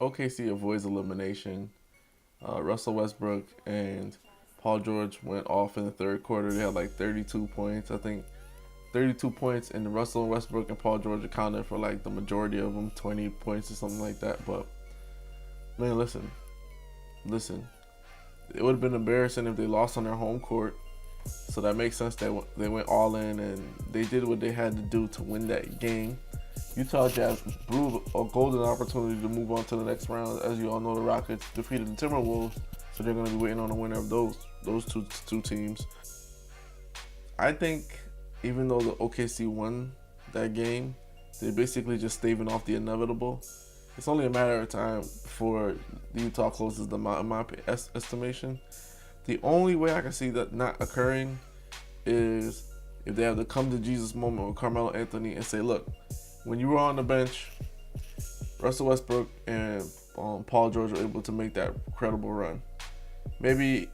OKC avoids elimination. Russell Westbrook and Paul George went off in the third quarter. They had like 32 points, I think. 32 points, and Russell Westbrook and Paul George accounted for like the majority of them, 20 points or something like that. But man, listen. It would have been embarrassing if they lost on their home court. So that makes sense that they went all in and they did what they had to do to win that game. Utah Jazz blew a golden opportunity to move on to the next round. As you all know, the Rockets defeated the Timberwolves, so they're going to be waiting on the winner of those two teams. I think even though the OKC won that game, they're basically just staving off the inevitable. It's only a matter of time before the Utah closes them out, in my estimation. The only way I can see that not occurring is if they have the come to Jesus moment with Carmelo Anthony and say, look, when you were on the bench, Russell Westbrook and Paul George were able to make that incredible run. Maybe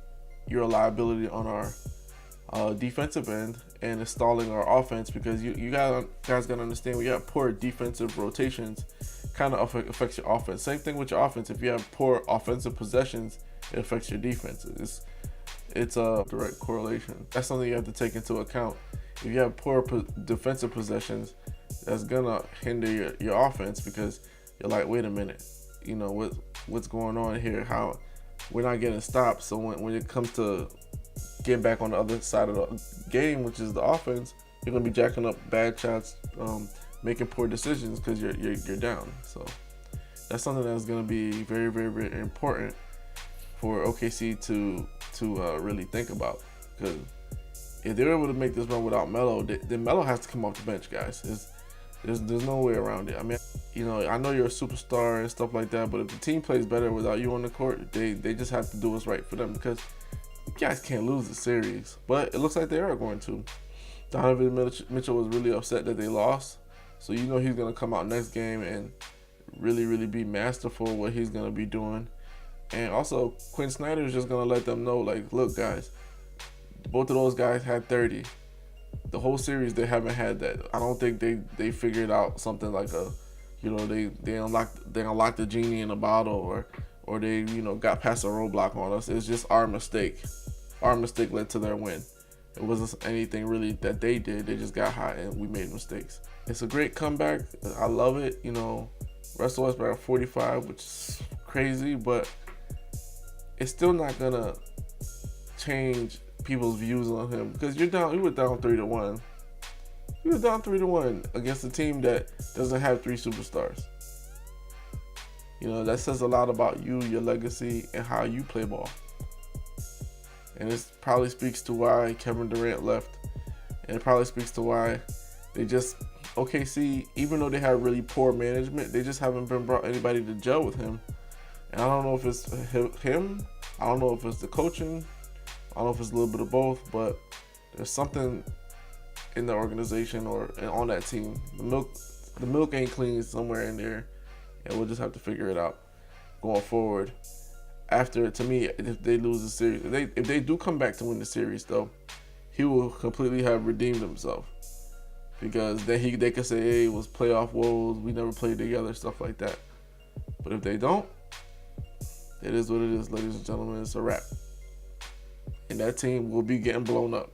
you're a liability on our defensive end and installing our offense, because you guys got to understand, we got poor defensive rotations, kind of affects your offense. Same thing with your offense. If you have poor offensive possessions, it affects your defense. It's a direct correlation. That's something you have to take into account. If you have poor defensive possessions, that's gonna hinder your offense, because you're like, wait a minute, you know what's going on here? How we're not getting stopped? So when it comes to getting back on the other side of the game, which is the offense, you're gonna be jacking up bad shots, making poor decisions because you're down. So that's something that's gonna be very, very, very important for OKC to really think about, because if they're able to make this run without Melo, then Melo has to come off the bench, guys. There's no way around it. I mean, I know you're a superstar and stuff like that, but if the team plays better without you on the court, they just have to do what's right for them, because you guys can't lose the series. But it looks like they are going to. Donovan Mitchell was really upset that they lost, so he's going to come out next game and really, really be masterful what he's going to be doing. And also, Quinn Snyder is just going to let them know, like, look, guys, both of those guys had 30. The whole series, they haven't had that. I don't think they figured out something like they unlocked the genie in a bottle, or they got past a roadblock on us. It's just our mistake. Our mistake led to their win. It wasn't anything really that they did. They just got hot and we made mistakes. It's a great comeback. I love it. Russell Westbrook at 45, which is crazy, but it's still not gonna change people's views on him, because you were down 3-1. You were down 3-1 against a team that doesn't have 3 superstars. That says a lot about you, your legacy, and how you play ball. And it probably speaks to why Kevin Durant left. And it probably speaks to why OKC, even though they have really poor management, they just haven't brought anybody to gel with him. And I don't know if it's him. I don't know if it's the coaching. I don't know if it's a little bit of both, but there's something in the organization or on that team. The milk ain't clean somewhere in there, and we'll just have to figure it out going forward. To me, if they lose the series, if they do come back to win the series, though, he will completely have redeemed himself, because then they could say, hey, it was playoff woes, we never played together, stuff like that. But if they don't, it is what it is, ladies and gentlemen. It's a wrap. And that team will be getting blown up.